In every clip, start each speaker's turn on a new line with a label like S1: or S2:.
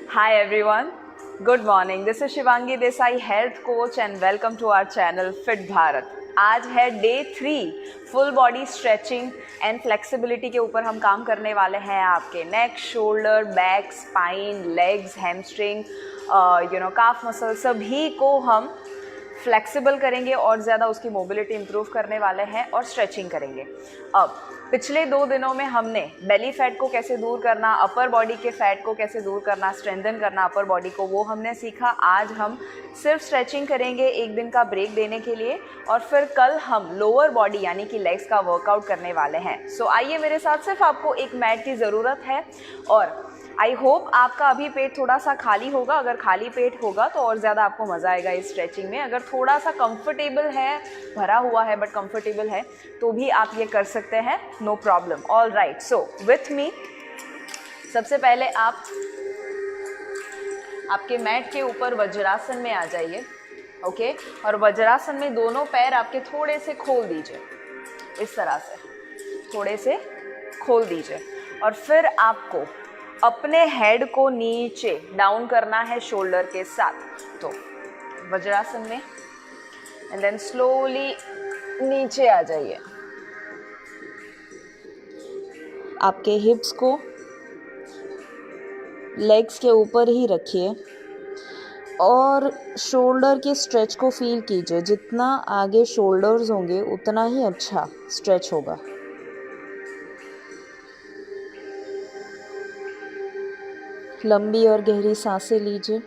S1: Hi everyone, good morning. This is Shivangi Desai, health coach and welcome to our channel fit Bharat. आज है day 3 full body stretching and flexibility के ऊपर हम काम करने वाले हैं. आपके neck, shoulder, back, spine, legs, hamstring, calf muscle सभी को हम फ्लेक्सिबल करेंगे और ज़्यादा उसकी मोबिलिटी इंप्रूव करने वाले हैं और स्ट्रेचिंग करेंगे. अब पिछले 2 दिनों में हमने बेली फैट को कैसे दूर करना, अपर बॉडी के फैट को कैसे दूर करना, स्ट्रेंथन करना अपर बॉडी को, वो हमने सीखा. आज हम सिर्फ स्ट्रेचिंग करेंगे 1 दिन का ब्रेक देने के लिए और फिर कल हम लोअर बॉडी यानी कि लेग्स का वर्कआउट करने वाले हैं. सो आइए मेरे साथ. सिर्फ आपको एक मैट की ज़रूरत है और आई होप आपका अभी पेट थोड़ा सा खाली होगा. अगर खाली पेट होगा तो और ज़्यादा आपको मज़ा आएगा इस स्ट्रेचिंग में. अगर थोड़ा सा कंफर्टेबल है, भरा हुआ है बट कंफर्टेबल है, तो भी आप ये कर सकते हैं, no problem. All right, so with me सबसे पहले आप आपके मैट के ऊपर वज्रासन में आ जाइए. ओके, और वज्रासन में दोनों पैर आपके थोड़े से खोल दीजिए. इस तरह से थोड़े से खोल दीजिए और फिर आपको अपने हेड को नीचे डाउन करना है शोल्डर के साथ. तो वज्रासन में एंड देन स्लोली नीचे आ जाइए. आपके हिप्स को लेग्स के ऊपर ही रखिए और शोल्डर के स्ट्रेच को फील कीजिए. जितना आगे शोल्डर्स होंगे उतना ही अच्छा स्ट्रेच होगा. लंबी और गहरी सांसें लीजिए.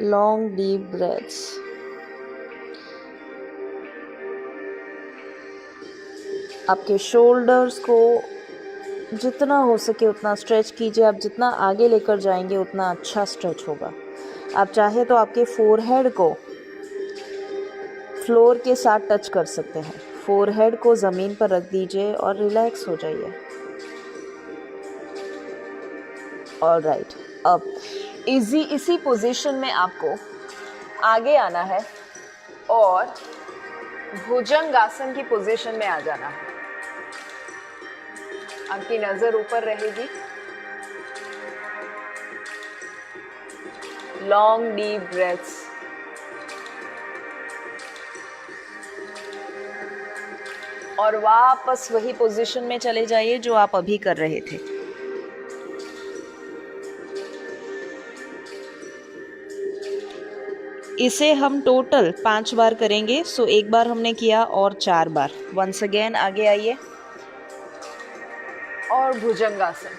S1: Long deep breaths. आपके शोल्डर्स को जितना हो सके उतना स्ट्रेच कीजिए. आप जितना आगे लेकर जाएंगे उतना अच्छा स्ट्रेच होगा. आप चाहे तो आपके फोरहेड को फ्लोर के साथ टच कर सकते हैं. फोरहेड को ज़मीन पर रख दीजिए और रिलैक्स हो जाइए. ऑल राइट, अब इसी पोजीशन में आपको आगे आना है और भुजंगासन की पोजीशन में आ जाना है. आपकी नज़र ऊपर रहेगी. Long deep breaths. और वापस वही पोजीशन में चले जाइए जो आप अभी कर रहे थे. इसे हम टोटल 5 बार करेंगे. सो एक बार हमने किया और 4 बार. वंस अगेन आगे आइए और bhujangasana.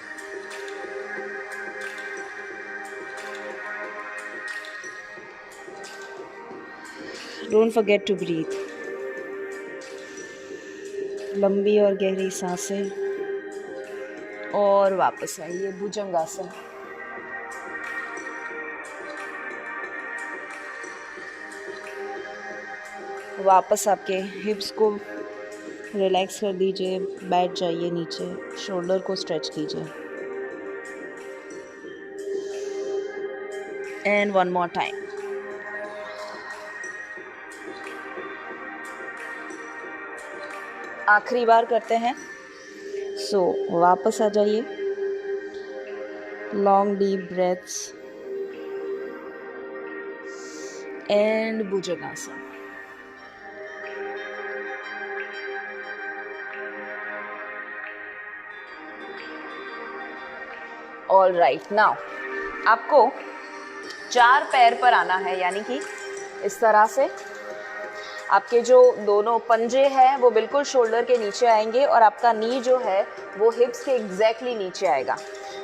S1: Don't forget to breathe. लंबी और गहरी सांसें और वापस आइए भुजंगासन. वापस आपके हिप्स को रिलैक्स कर दीजिए. बैठ जाइए नीचे. शोल्डर को स्ट्रेच कीजिए. And one more time. आखिरी बार करते हैं. सो वापस आ जाइए. Long deep breaths and bhujangasana. All right, now आपको 4 पैर पर आना है, यानी कि इस तरह से. आपके जो दोनों पंजे हैं वो बिल्कुल शोल्डर के नीचे आएंगे और आपका नी जो है वो हिप्स के एग्जैक्टली नीचे आएगा.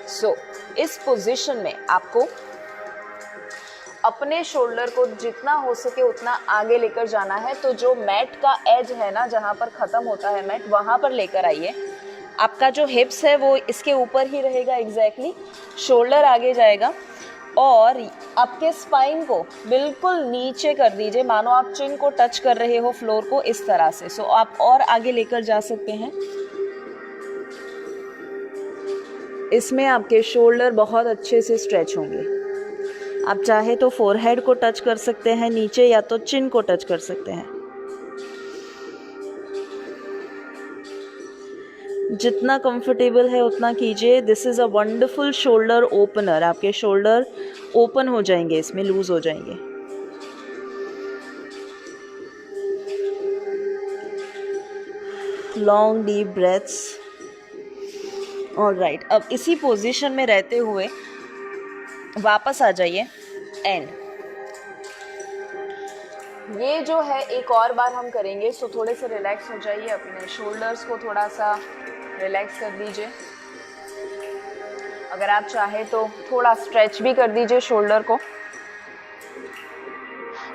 S1: सो इस पोजीशन में आपको अपने शोल्डर को जितना हो सके उतना आगे लेकर जाना है. तो जो मैट का एज है ना, जहाँ पर ख़त्म होता है मैट, वहाँ पर लेकर आइए. आपका जो हिप्स है वो इसके ऊपर ही रहेगा एग्जैक्टली. शोल्डर आगे जाएगा और आपके स्पाइन को बिल्कुल नीचे कर दीजिए, मानो आप चिन को टच कर रहे हो फ्लोर को, इस तरह से. सो आप और आगे लेकर जा सकते हैं. इसमें आपके शोल्डर बहुत अच्छे से स्ट्रेच होंगे. आप चाहे तो फोरहेड को टच कर सकते हैं नीचे, या तो चिन को टच कर सकते हैं.
S2: जितना कंफर्टेबल है उतना कीजिए। This is a wonderful shoulder opener. आपके शोल्डर ओपन हो जाएंगे, इसमें लूज हो जाएंगे। Long deep breaths. ऑलराइट, अब इसी पोजीशन में रहते हुए वापस आ जाइए एंड ये जो है एक और बार हम करेंगे। सो थोड़े से रिलैक्स हो जाइए, अपने शोल्डर्स को थोड़ा सा रिलैक्स कर दीजिए। अगर आप चाहे तो थोड़ा स्ट्रेच भी कर दीजिए शोल्डर को।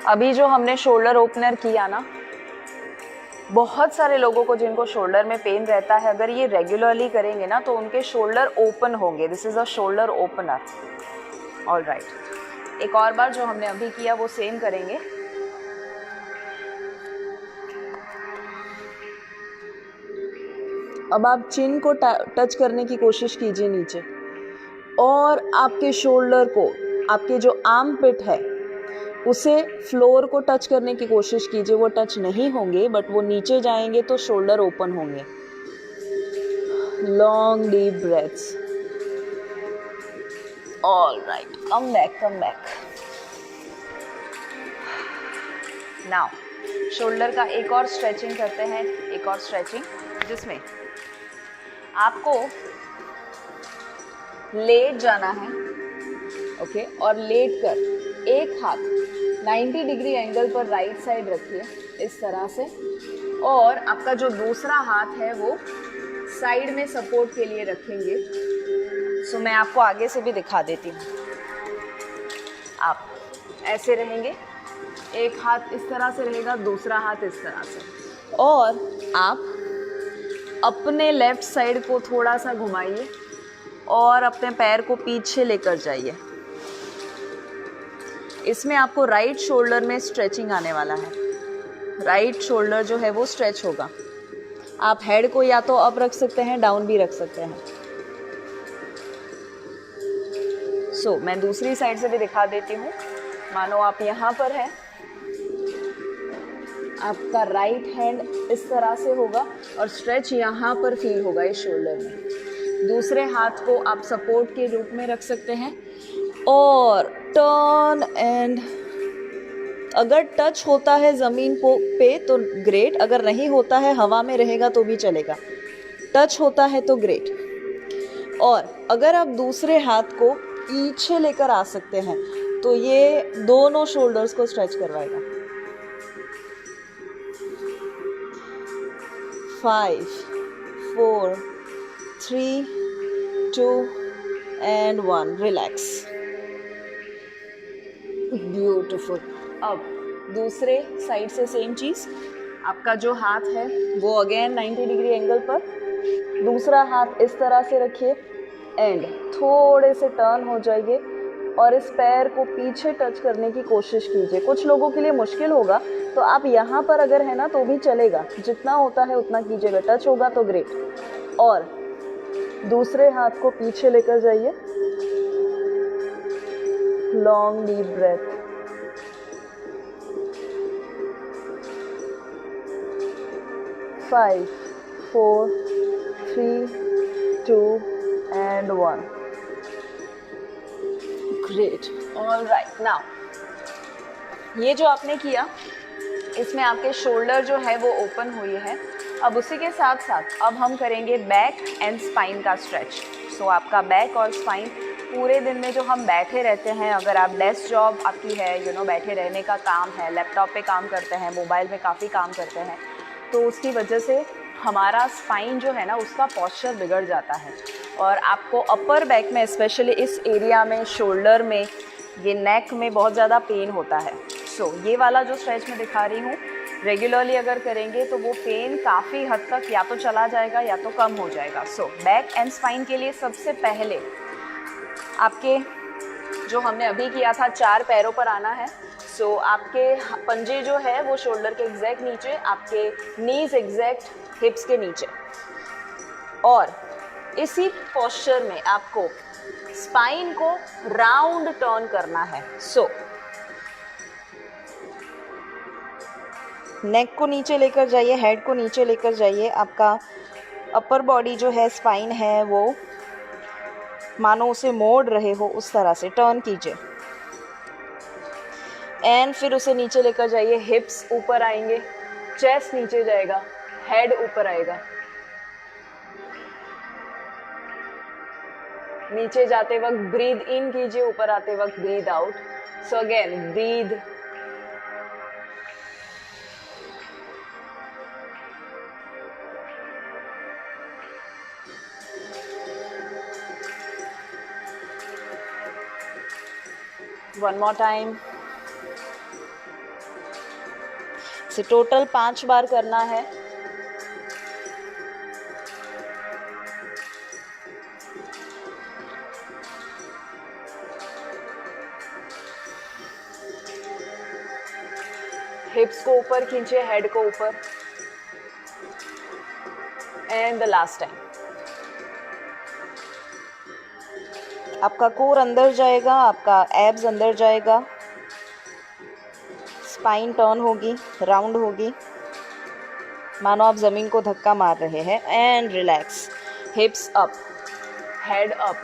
S2: अभी जो हमने शोल्डर ओपनर किया ना, बहुत सारे लोगों को जिनको शोल्डर में पेन रहता है, अगर ये रेगुलरली करेंगे ना तो उनके शोल्डर ओपन होंगे। This is a shoulder opener. Alright, एक और बार जो हमने अभी किया वो सेम करेंगे। अब आप चिन को टच करने की कोशिश कीजिए नीचे, और आपके शोल्डर को, आपके जो आर्म पिट है उसे फ्लोर को टच करने की कोशिश कीजिए। वो टच नहीं होंगे बट वो नीचे जाएंगे तो शोल्डर ओपन होंगे। Long deep breaths. Alright, come back, come back. Now shoulder का एक और स्ट्रेचिंग करते हैं, एक और स्ट्रेचिंग जिसमें आपको लेट जाना है। ओके, और लेट कर एक हाथ 90 डिग्री एंगल पर राइट साइड रखिए इस तरह से, और आपका जो दूसरा हाथ है वो साइड में सपोर्ट के लिए रखेंगे। सो मैं आपको आगे से भी दिखा देती हूँ। आप ऐसे रहेंगे, एक हाथ इस तरह से रहेगा, दूसरा हाथ इस तरह से, और आप अपने लेफ्ट साइड को थोड़ा सा घुमाइए और अपने पैर को पीछे लेकर जाइए। इसमें आपको राइट शोल्डर में स्ट्रेचिंग आने वाला है। राइट शोल्डर जो है वो स्ट्रेच होगा। आप हेड को या तो अप रख सकते हैं, डाउन भी रख सकते हैं। सो मैं दूसरी साइड से भी दिखा देती हूँ। मानो आप यहाँ पर हैं, आपका राइट हैंड इस तरह से होगा और स्ट्रेच यहाँ पर फील होगा इस शोल्डर में। दूसरे हाथ को आप सपोर्ट के रूप में रख सकते हैं और टर्न एंड, अगर टच होता है ज़मीन पे तो ग्रेट, अगर नहीं होता है हवा में रहेगा तो भी चलेगा। टच होता है तो ग्रेट। और अगर आप दूसरे हाथ को पीछे लेकर आ सकते हैं तो ये दोनों शोल्डर्स को स्ट्रेच करवाएगा। 5, 4, 3, 2 and 1, रिलैक्स। ब्यूटीफुल। अब दूसरे साइड से सेम चीज़, आपका जो हाथ है वो अगेन 90 डिग्री एंगल पर, दूसरा हाथ इस तरह से रखिए एंड थोड़े से टर्न हो जाइए और इस पैर को पीछे टच करने की कोशिश कीजिए। कुछ लोगों के लिए मुश्किल होगा तो आप यहाँ पर अगर है ना तो भी चलेगा, जितना होता है उतना कीजिएगा। टच होगा तो ग्रेट। और दूसरे हाथ को पीछे लेकर जाइए। Long deep breath. Five, 4, 3, 2 and 1, great. All right, now ये जो आपने किया इसमें आपके शोल्डर जो है वो ओपन हुई है। अब उसी के साथ साथ अब हम करेंगे बैक एंड स्पाइन का स्ट्रेच। सो आपका बैक और स्पाइन, पूरे दिन में जो हम बैठे रहते हैं, अगर आप डेस्क जॉब आपकी है, बैठे रहने का काम है, लैपटॉप पे काम करते हैं, मोबाइल में काफ़ी काम करते हैं, तो उसकी वजह से हमारा स्पाइन जो है ना उसका पॉस्चर बिगड़ जाता है। और आपको अपर बैक में, स्पेशली इस एरिया में, शोल्डर में, ये नेक में बहुत ज़्यादा पेन होता है। सो ये वाला जो स्ट्रेच मैं दिखा रही हूँ, रेगुलरली अगर करेंगे तो वो पेन काफ़ी हद तक या तो चला जाएगा या तो कम हो जाएगा। सो बैक एंड स्पाइन के लिए सबसे पहले आपके जो हमने अभी किया था 4 पैरों पर आना है। सो आपके पंजे जो है वो शोल्डर के एग्जैक्ट नीचे, आपके नीज एग्जैक्ट हिप्स के नीचे, और इसी पोस्चर में आपको स्पाइन को राउंड टर्न करना है। सो नेक को नीचे लेकर जाइए, हेड को नीचे लेकर जाइए, आपका अपर बॉडी जो है, स्पाइन है, वो मानो उसे मोड़ रहे हो उस तरह से टर्न कीजिए। एंड फिर उसे नीचे लेकर जाइए। हिप्स ऊपर आएंगे, चेस्ट नीचे जाएगा, हेड ऊपर आएगा। नीचे जाते वक्त ब्रीद इन कीजिए, ऊपर आते वक्त breathe out. So again breathe, one more time. इसे टोटल 5 बार करना है। हिप्स को ऊपर खींचिए, हेड को ऊपर। And the last time. आपका कोर अंदर जाएगा, आपका एब्स अंदर जाएगा, स्पाइन टर्न होगी, राउंड होगी, मानो आप जमीन को धक्का मार रहे हैं। And relax. Hips up, head up,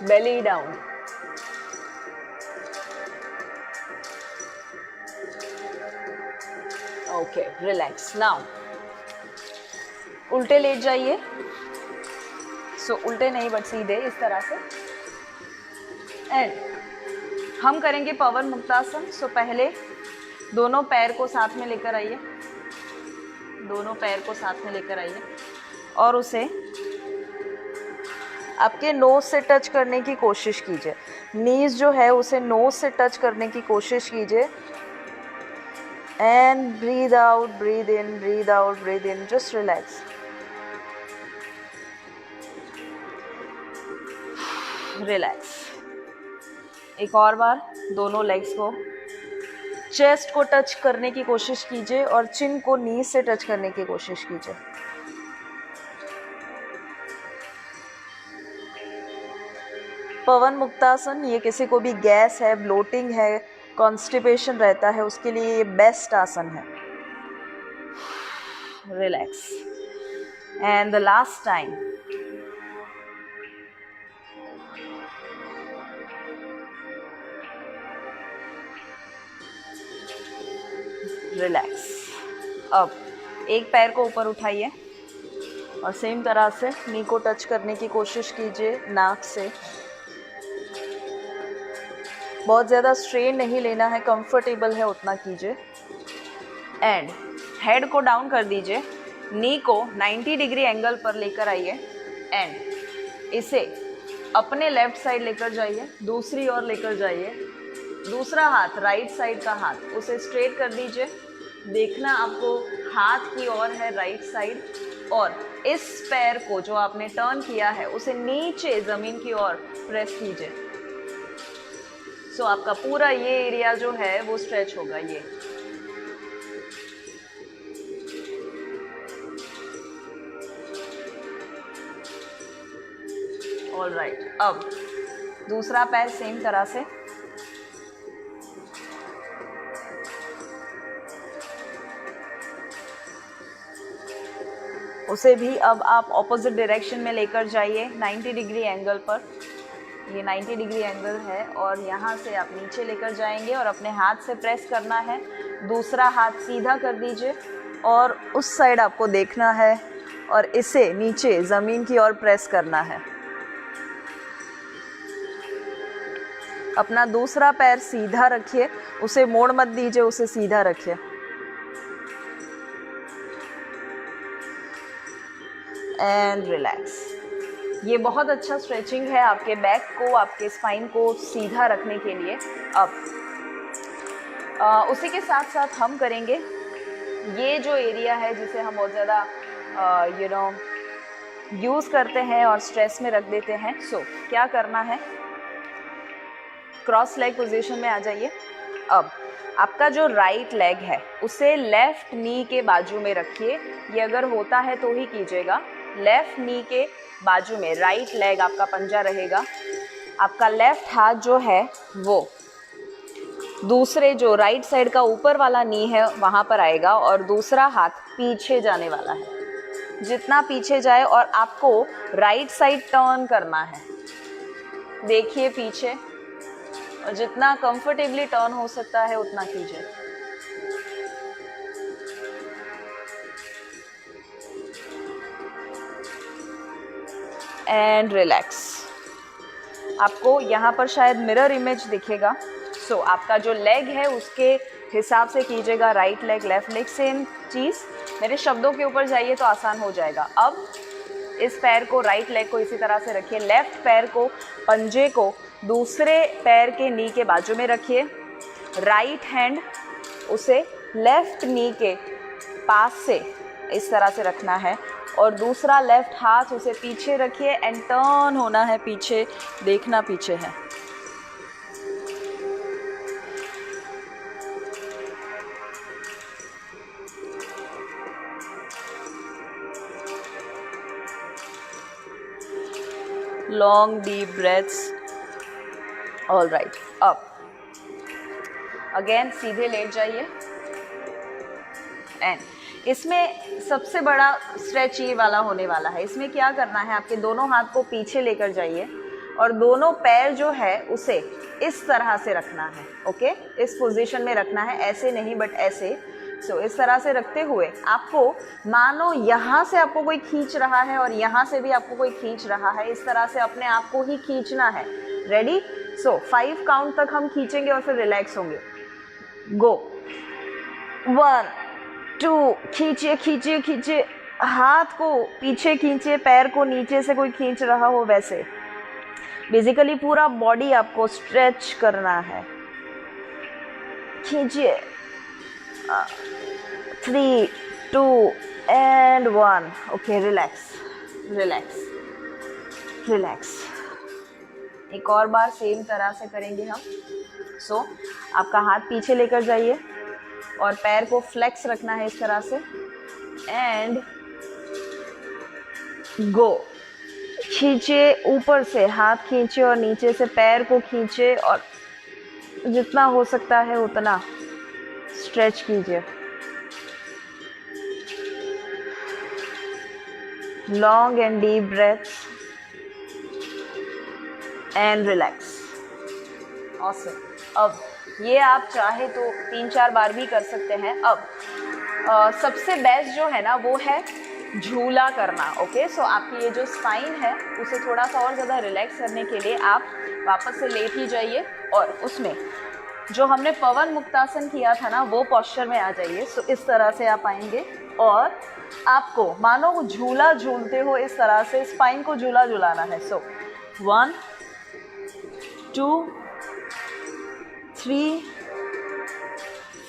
S2: belly down. Okay, relax. Now उल्टे लेट जाइए। सो उल्टे नहीं बट सीधे, इस तरह से। एंड हम करेंगे पवन मुक्तासन। सो पहले दोनों पैर को साथ में लेकर आइए, दोनों पैर को साथ में लेकर आइए और उसे आपके नोज से टच करने की कोशिश कीजिए। नीज जो है उसे नोज से टच करने की कोशिश कीजिए। And breathe out, breathe in, breathe out, breathe in. Just relax. Relax. एक और बार दोनों लेग्स को, चेस्ट को टच करने की कोशिश कीजिए और चिन को नी से टच करने की कोशिश कीजिए। पवन मुक्तासन, ये किसी को भी गैस है, ब्लोटिंग है, कॉन्स्टिपेशन रहता है, उसके लिए ये बेस्ट आसन है। Relax. And the last time. Relax. अब एक पैर को ऊपर उठाइए और सेम तरह से नी को टच करने की कोशिश कीजिए नाक से। बहुत ज़्यादा स्ट्रेन नहीं लेना है, कंफर्टेबल है उतना कीजिए। एंड हेड को डाउन कर दीजिए, नी को 90 डिग्री एंगल पर लेकर आइए एंड इसे अपने लेफ्ट साइड लेकर जाइए, दूसरी ओर लेकर जाइए। दूसरा हाथ, राइट साइड का हाथ, उसे स्ट्रेट कर दीजिए। देखना आपको हाथ की ओर है राइट साइड, और इस पैर को जो आपने टर्न किया है उसे नीचे ज़मीन की ओर प्रेस कीजिए। सो आपका पूरा ये एरिया जो है वो स्ट्रेच होगा। ये ऑल राइट। अब दूसरा पैर सेम तरह से, उसे भी अब आप ऑपोजिट डायरेक्शन में लेकर जाइए 90 डिग्री एंगल पर। ये 90 डिग्री एंगल है और यहाँ से आप नीचे लेकर जाएंगे और अपने हाथ से प्रेस करना है। दूसरा हाथ सीधा कर दीजिए और उस साइड आपको देखना है और इसे नीचे ज़मीन की ओर प्रेस करना है। अपना दूसरा पैर सीधा रखिए, उसे मोड़ मत दीजिए, उसे सीधा रखिए। And relax. ये बहुत अच्छा स्ट्रेचिंग है आपके बैक को, आपके स्पाइन को सीधा रखने के लिए। अब उसी के साथ साथ हम करेंगे ये जो एरिया है जिसे हम बहुत ज़्यादा यूज़ करते हैं और स्ट्रेस में रख देते हैं। सो क्या करना है, क्रॉस लेग पोजीशन में आ जाइए। अब आपका जो राइट लेग है उसे लेफ्ट नी के बाजू में रखिए। ये अगर होता है तो ही कीजिएगा। लेफ्ट नी के बाजू में राइट लेग आपका पंजा रहेगा। आपका लेफ्ट हाथ जो है वो दूसरे जो राइट साइड का ऊपर वाला नी है वहाँ पर आएगा और दूसरा हाथ पीछे जाने वाला है। जितना पीछे जाए, और आपको राइट साइड टर्न करना है। देखिए पीछे, और जितना कंफर्टेबली टर्न हो सकता है उतना कीजिए। And relax. आपको यहाँ पर शायद मिरर इमेज दिखेगा, सो आपका जो लेग है उसके हिसाब से कीजिएगा, right leg left leg same चीज़। मेरे शब्दों के ऊपर जाइए तो आसान हो जाएगा। अब इस पैर को, राइट लेग को इसी तरह से रखिए, लेफ्ट पैर को, पंजे को दूसरे पैर के नी के बाजू में रखिए, राइट हैंड उसे लेफ्ट नी के पास से इस तरह से रखना है, और दूसरा लेफ्ट हाथ उसे पीछे रखिए एंड टर्न होना है पीछे, देखना पीछे है। Long deep breaths. All right, up again सीधे लेट जाइए। एंड इसमें सबसे बड़ा स्ट्रेच ये वाला होने वाला है। इसमें क्या करना है, आपके दोनों हाथ को पीछे लेकर जाइए और दोनों पैर जो है उसे इस तरह से रखना है। ओके, इस पोजीशन में रखना है, ऐसे नहीं बट ऐसे। सो इस तरह से रखते हुए आपको मानो यहाँ से आपको कोई खींच रहा है और यहाँ से भी आपको कोई खींच रहा है, इस तरह से अपने आप को ही खींचना है। रेडी? सो 5 काउंट तक हम खींचेंगे और फिर रिलैक्स होंगे। गो। 1 2, खींचिए खींचिए खींचिए, हाथ को पीछे खींचिए, पैर को नीचे से कोई खींच रहा हो वैसे। बेसिकली पूरा बॉडी आपको स्ट्रेच करना है। खींचिए। 3 2 and 1। Okay, relax relax relax. एक और बार सेम तरह से करेंगे हम। सो आपका हाथ पीछे लेकर जाइए और पैर को फ्लेक्स रखना है इस तरह से एंड गो। खींचिए ऊपर से, हाथ खींचिए और नीचे से पैर को खींचिए और जितना हो सकता है उतना स्ट्रेच कीजिए। Long and deep breaths and relax. Awesome. अब ये आप चाहे तो 3-4 बार भी कर सकते हैं। अब सबसे बेस्ट जो है ना वो है झूला करना। ओके, सो आपकी ये जो स्पाइन है उसे थोड़ा सा और ज़्यादा रिलैक्स करने के लिए आप वापस से लेट ही जाइए और उसमें जो हमने पवन मुक्तासन किया था ना वो पोस्चर में आ जाइए। सो इस तरह से आप आएंगे और आपको मानो झूला झूलते हो, इस तरह से स्पाइन को झूला झूलाना है। सो 1 2 3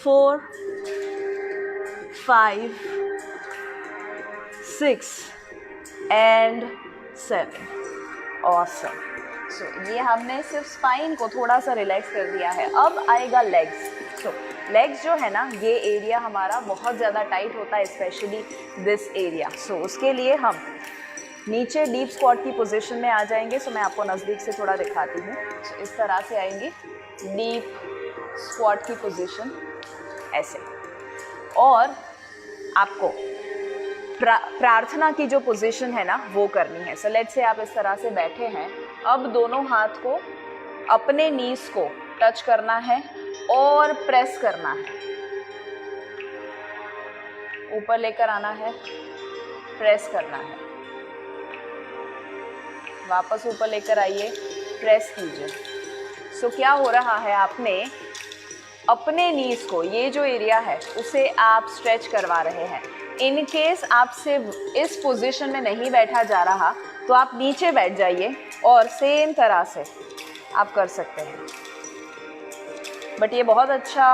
S2: 4 5 6 एंड 7। ऑसम। सो ये हमने सिर्फ स्पाइन को थोड़ा सा रिलैक्स कर दिया है। अब आएगा लेग्स। सो लेग्स जो है ना, ये एरिया हमारा बहुत ज़्यादा टाइट होता है, स्पेशली दिस एरिया। सो उसके लिए हम नीचे डीप स्क्वाट की पोजीशन में आ जाएंगे। सो मैं आपको नज़दीक से थोड़ा दिखाती हूँ। सो इस तरह से आएंगे डीप स्क्वाट की पोजीशन ऐसे, और आपको प्रार्थना की जो पोजीशन है ना वो करनी है। सो लेट्स से आप इस तरह से बैठे हैं। अब दोनों हाथ को अपने नीज को टच करना है और प्रेस करना है, ऊपर लेकर आना है, प्रेस करना है, वापस ऊपर लेकर आइए, प्रेस कीजिए। सो क्या हो रहा है, आपने अपने नीज को, ये जो एरिया है उसे आप स्ट्रेच करवा रहे हैं। इन केस आपसे इस पोजीशन में नहीं बैठा जा रहा तो आप नीचे बैठ जाइए और सेम तरह से आप कर सकते हैं। बट ये बहुत अच्छा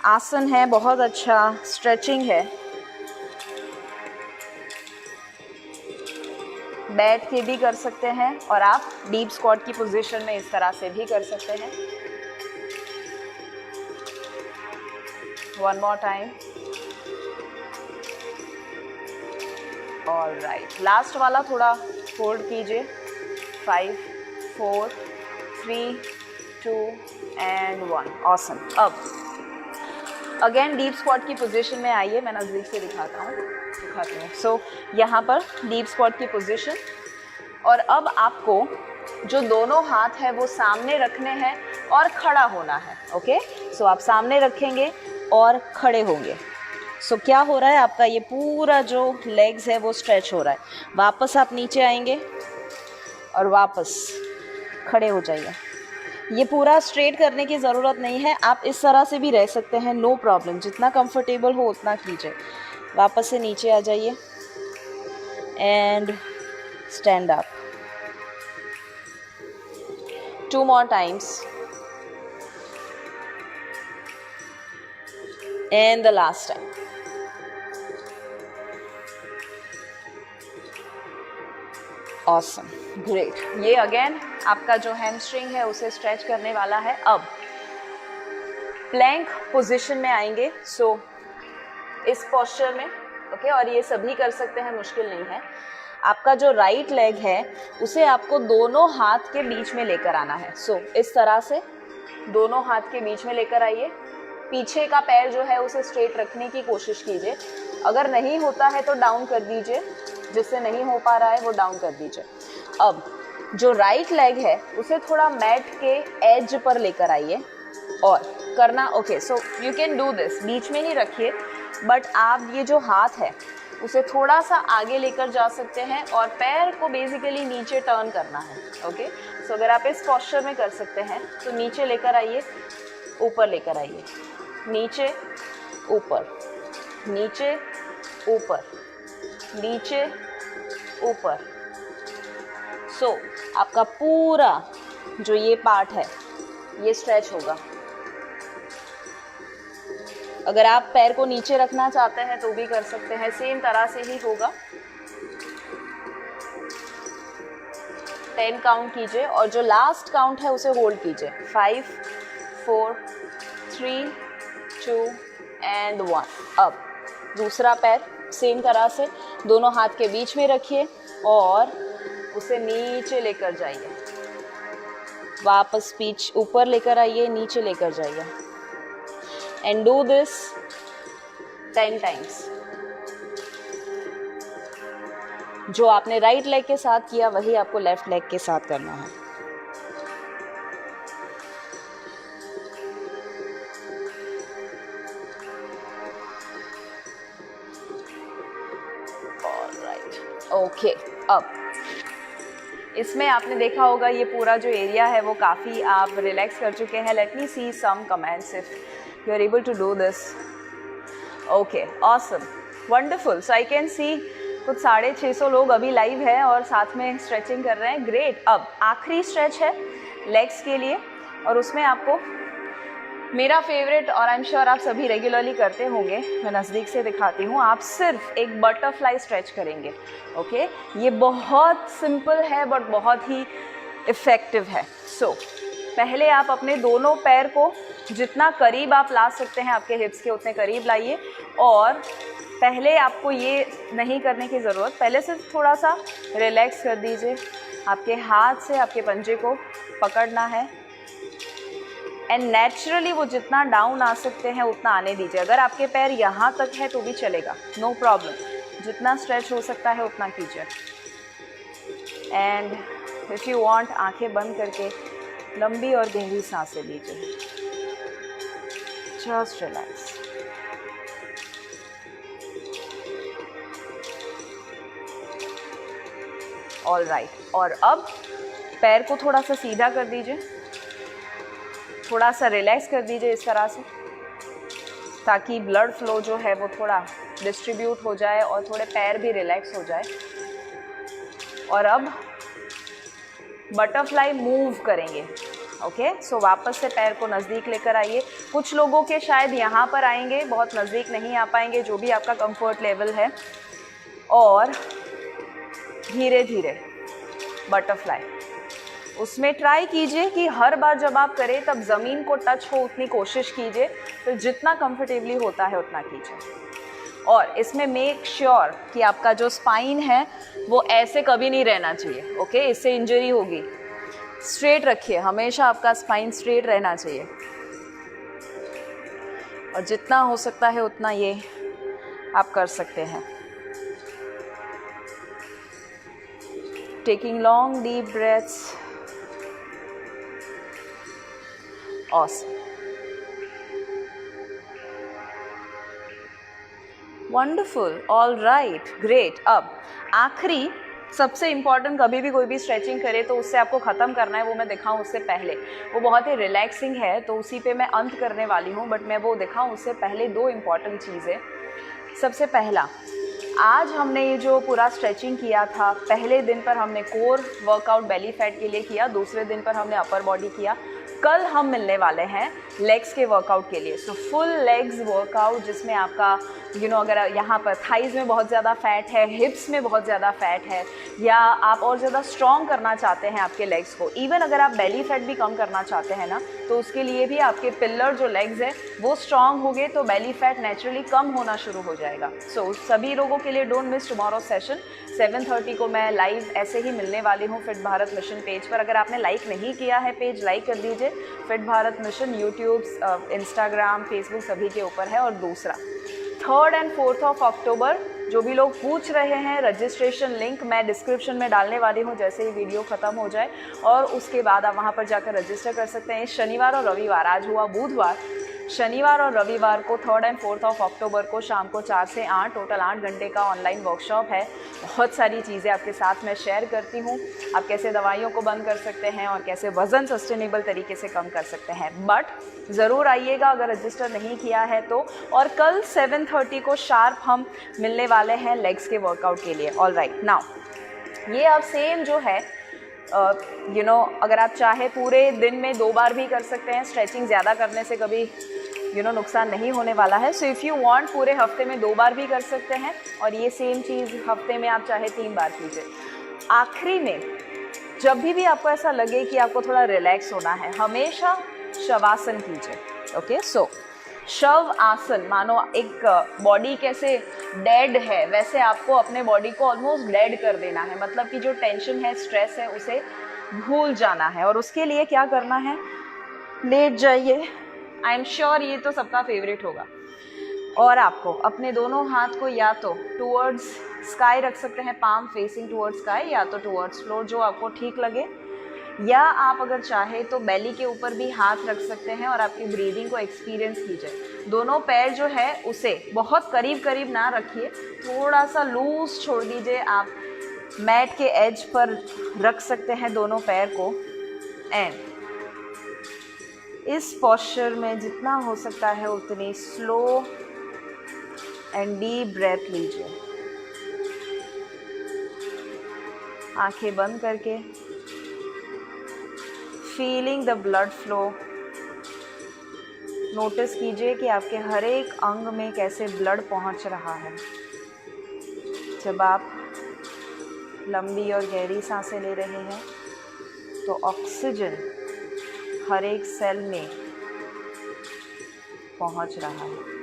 S2: आसन है, बहुत अच्छा स्ट्रेचिंग है। बैठ के भी कर सकते हैं और आप डीप स्क्वाट की पोजीशन में इस तरह से भी कर सकते हैं। One more time. All right, last वाला थोड़ा होल्ड कीजिए। 5 4 3 2 एंड 1। ऑसम। अब अगेन डीप स्क्वाट की पोजीशन में आइए, मैं नज़दीक से दिखाती हूँ। सो यहाँ पर डीप स्क्वाट की पोजीशन, और अब आपको जो दोनों हाथ है वो सामने रखने हैं और खड़ा होना है। ओके, सो आप सामने रखेंगे और खड़े होंगे। सो क्या हो रहा है, आपका ये पूरा जो लेग्स है वो स्ट्रेच हो रहा है। वापस आप नीचे आएंगे और वापस खड़े हो जाइए। ये पूरा स्ट्रेट करने की ज़रूरत नहीं है, आप इस तरह से भी रह सकते हैं, नो प्रॉब्लम। जितना कंफर्टेबल हो उतना कीजिए। वापस से नीचे आ जाइए and stand up. 2 more times and the last time. Awesome, great. ये अगेन आपका जो हैमस्ट्रिंग है उसे स्ट्रेच करने वाला है। अब प्लैंक पोजीशन में आएंगे। सो इस पोस्चर में, ओके, और ये सभी कर सकते हैं, मुश्किल नहीं है। आपका जो राइट लेग है उसे आपको दोनों हाथ के बीच में लेकर आना है। सो इस तरह से दोनों हाथ के बीच में लेकर आइए। पीछे का पैर जो है उसे स्ट्रेट रखने की कोशिश कीजिए। अगर नहीं होता है तो डाउन कर दीजिए, जिससे नहीं हो पा रहा है वो डाउन कर दीजिए। अब जो राइट लेग है उसे थोड़ा मैट के एज पर लेकर आइए और करना, okay, so you can do this, बीच में ही रखिए, बट आप ये जो हाथ है उसे थोड़ा सा आगे लेकर जा सकते हैं और पैर को बेसिकली नीचे टर्न करना है। ओके, सो अगर आप इस पोस्चर में कर सकते हैं तो नीचे लेकर आइए, ऊपर लेकर आइए, नीचे ऊपर, नीचे ऊपर, नीचे ऊपर। सो आपका पूरा जो ये पार्ट है ये स्ट्रेच होगा। अगर आप पैर को नीचे रखना चाहते हैं तो भी कर सकते हैं, सेम तरह से ही होगा। 10 काउंट कीजिए और जो लास्ट काउंट है उसे होल्ड कीजिए। 5 4 3 2 एंड 1। अब दूसरा पैर सेम तरह से दोनों हाथ के बीच में रखिए और उसे नीचे लेकर जाइए। वापस पीछ ऊपर लेकर आइए, नीचे लेकर जाइए। And do this 10 times. जो आपने राइट लेग के साथ किया वही आपको लेफ्ट लेग के साथ करना है। Alright, okay. अब इसमें आपने देखा होगा ये पूरा जो एरिया है वो काफ़ी आप रिलैक्स कर चुके हैं। Let me see some comments if you are able to do this. Okay, awesome, wonderful. So I can see कुछ 650 लोग अभी लाइव है और साथ में स्ट्रेचिंग कर रहे हैं। ग्रेट। अब आखिरी स्ट्रेच है लेग्स के लिए और उसमें आपको मेरा फेवरेट, और आई एम श्योर आप सभी रेगुलरली करते होंगे, मैं नज़दीक से दिखाती हूँ। आप सिर्फ एक बटरफ्लाई स्ट्रेच करेंगे। ओके, ये बहुत सिंपल है बट बहुत ही इफ़ेक्टिव है। सो पहले आप अपने दोनों पैर को जितना करीब आप ला सकते हैं आपके हिप्स के उतने करीब लाइए, और पहले आपको ये नहीं करने की ज़रूरत, पहले सिर्फ थोड़ा सा रिलैक्स कर दीजिए। आपके हाथ से आपके पंजे को पकड़ना है एंड नेचुरली वो जितना डाउन आ सकते हैं उतना आने दीजिए। अगर आपके पैर यहाँ तक है तो भी चलेगा, नो प्रॉब्लम। जितना स्ट्रेच हो सकता है उतना कीजिए। एंड इफ़ यू वांट आंखें बंद करके लंबी और गहरी सांसें लीजिए। Just relax. ऑल राइट, और अब पैर को थोड़ा सा सीधा कर दीजिए, थोड़ा सा रिलैक्स कर दीजिए इस तरह से, ताकि ब्लड फ्लो जो है वो थोड़ा डिस्ट्रीब्यूट हो जाए और थोड़े पैर भी रिलैक्स हो जाए। और अब बटरफ्लाई मूव करेंगे। ओके, सो वापस से पैर को नज़दीक लेकर आइए। कुछ लोगों के शायद यहाँ पर आएंगे, बहुत नज़दीक नहीं आ पाएंगे, जो भी आपका कंफर्ट लेवल है। और धीरे धीरे बटरफ्लाई, उसमें ट्राई कीजिए कि हर बार जब आप करें तब ज़मीन को टच हो उतनी कोशिश कीजिए। तो जितना कंफर्टेबली होता है उतना कीजिए। और इसमें मेक श्योर कि आपका जो स्पाइन है वो ऐसे कभी नहीं रहना चाहिए। ओके, इससे इंजरी होगी। स्ट्रेट रखिए, हमेशा आपका स्पाइन स्ट्रेट रहना चाहिए। और जितना हो सकता है उतना ये आप कर सकते हैं। Taking long deep breaths. Awesome, wonderful, all right, great. अब आखिरी सबसे इम्पॉर्टेंट, कभी भी कोई भी स्ट्रेचिंग करे तो उससे आपको ख़त्म करना है, वो मैं दिखाऊं उससे पहले, वो बहुत ही रिलैक्सिंग है तो उसी पे मैं अंत करने वाली हूँ, बट मैं वो दिखाऊं उससे पहले दो इम्पॉर्टेंट चीज़ें। सबसे पहला, आज हमने ये जो पूरा स्ट्रेचिंग किया था, पहले दिन पर हमने कोर वर्कआउट बेली फैट के लिए किया, दूसरे दिन पर हमने अपर बॉडी किया। कल हम मिलने वाले हैं लेग्स के वर्कआउट के लिए। सो फुल लेग्स वर्कआउट, जिसमें आपका अगर यहाँ पर थाइज़ में बहुत ज़्यादा फैट है, हिप्स में बहुत ज़्यादा फैट है, या आप और ज़्यादा स्ट्रॉन्ग करना चाहते हैं आपके लेग्स को, इवन अगर आप बेली फैट भी कम करना चाहते हैं ना, तो उसके लिए भी आपके पिलर जो लेग्स है वो स्ट्रॉन्ग हो गए तो बेली फैट नेचुरली कम होना शुरू हो जाएगा। सो सभी लोगों के लिए डोंट मिस टुमारो सेशन। 7:30 को मैं लाइव ऐसे ही मिलने वाली हूँ फिट भारत मिशन पेज पर। अगर आपने लाइक नहीं किया है पेज, लाइक कर दीजिए। Fit Bharat mission YouTube, Instagram, Facebook सभी के ऊपर है। और दूसरा, 3rd and 4th of अक्टूबर, जो भी लोग पूछ रहे हैं, रजिस्ट्रेशन लिंक मैं डिस्क्रिप्शन में डालने वाली हूँ जैसे ही वीडियो ख़त्म हो जाए, और उसके बाद आप वहाँ पर जाकर रजिस्टर कर सकते हैं। शनिवार और रविवार, आज हुआ बुधवार, शनिवार और रविवार को 3rd and 4th of अक्टूबर को शाम को 4 से 8, टोटल 8 घंटे का ऑनलाइन वर्कशॉप है। बहुत सारी चीज़ें आपके साथ मैं शेयर करती हूँ, आप कैसे दवाइयों को बंद कर सकते हैं और कैसे वज़न सस्टेनेबल तरीके से कम कर सकते हैं। बट ज़रूर आइएगा अगर रजिस्टर नहीं किया है तो। और कल 7:30 को शार्प हम मिलने वाले हैं लेग्स के वर्कआउट के लिए। ऑल राइट, नाउ ये आप सेम जो है अगर आप चाहे पूरे दिन में 2 बार भी कर सकते हैं। स्ट्रेचिंग ज़्यादा करने से कभी नुकसान नहीं होने वाला है। सो इफ़ यू वांट, पूरे हफ्ते में 2 बार भी कर सकते हैं, और ये सेम चीज़ हफ्ते में आप चाहे 3 बार कीजिए। आखिरी में जब भी आपको ऐसा लगे कि आपको थोड़ा रिलैक्स होना है, हमेशा शवासन कीजिए। ओके, सो शव आसन, मानो एक बॉडी कैसे डेड है वैसे आपको अपने बॉडी को ऑलमोस्ट डेड कर देना है। मतलब कि जो टेंशन है, स्ट्रेस है, उसे भूल जाना है। और उसके लिए क्या करना है, लेट जाइए। आई एम श्योर ये तो सबका फेवरेट होगा। और आपको अपने दोनों हाथ को या तो टूवर्ड्स स्काई रख सकते हैं, पाम फेसिंग टूवर्ड्स स्काई, या तो टूवर्ड्स फ्लोर, जो आपको ठीक लगे। या आप अगर चाहे तो बेली के ऊपर भी हाथ रख सकते हैं और आपकी ब्रीदिंग को एक्सपीरियंस कीजिए। दोनों पैर जो है उसे बहुत करीब करीब ना रखिए, थोड़ा सा लूज छोड़ दीजिए। आप मैट के एज पर रख सकते हैं दोनों पैर को। एंड इस पोस्चर में जितना हो सकता है उतनी स्लो एंड डीप ब्रेथ लीजिए, आंखें बंद करके, feeling the blood flow. Notice कीजिए कि आपके हर एक अंग में कैसे ब्लड पहुंच रहा है। जब आप लंबी और गहरी सांसें ले रहे हैं तो ऑक्सीजन हर एक सेल में पहुंच रहा है।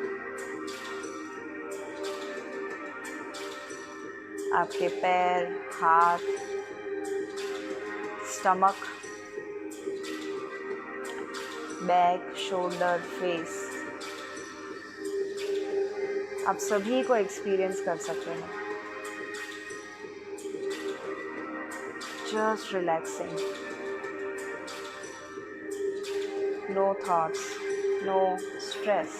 S2: आपके पैर, हाथ, स्टमक, बैक, शोल्डर, फेस, आप सभी को एक्सपीरियंस कर सकते हैं। Just relaxing, no thoughts, no stress,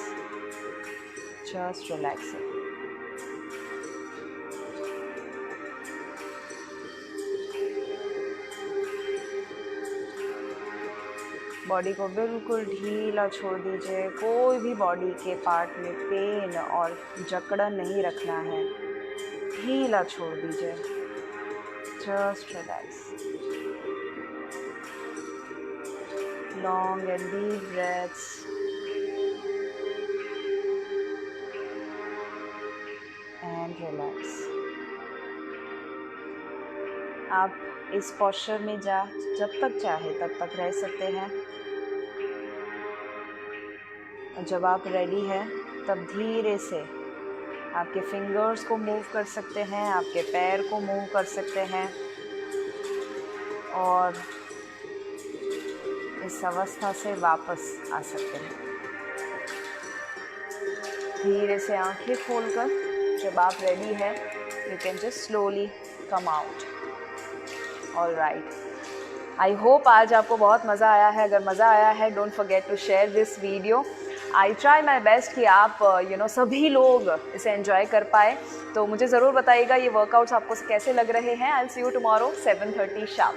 S2: just relaxing. Body को बिल्कुल ढीला छोड़ दीजिए। कोई भी बॉडी के पार्ट में पेन और जकड़न नहीं रखना है, ढीला छोड़ दीजिए। Just relax. Long and deep breaths. And relax. आप इस पोस्चर में जब तक चाहे तब तक रह सकते हैं। और जब आप रेडी हैं तब धीरे से आपके फिंगर्स को मूव कर सकते हैं, आपके पैर को मूव कर सकते हैं, और इस अवस्था से वापस आ सकते हैं।
S1: धीरे से आंखें खोलकर जब आप रेडी है you can just slowly come out. All right, I hope आज आपको बहुत मज़ा आया है। अगर मज़ा आया है don't forget to share this video. I try my best कि आप सभी लोग इसे एंजॉय कर पाए। तो मुझे ज़रूर बताइएगा ये वर्कआउट्स आपको कैसे लग रहे हैं। I will see you tomorrow 7:30 शाम।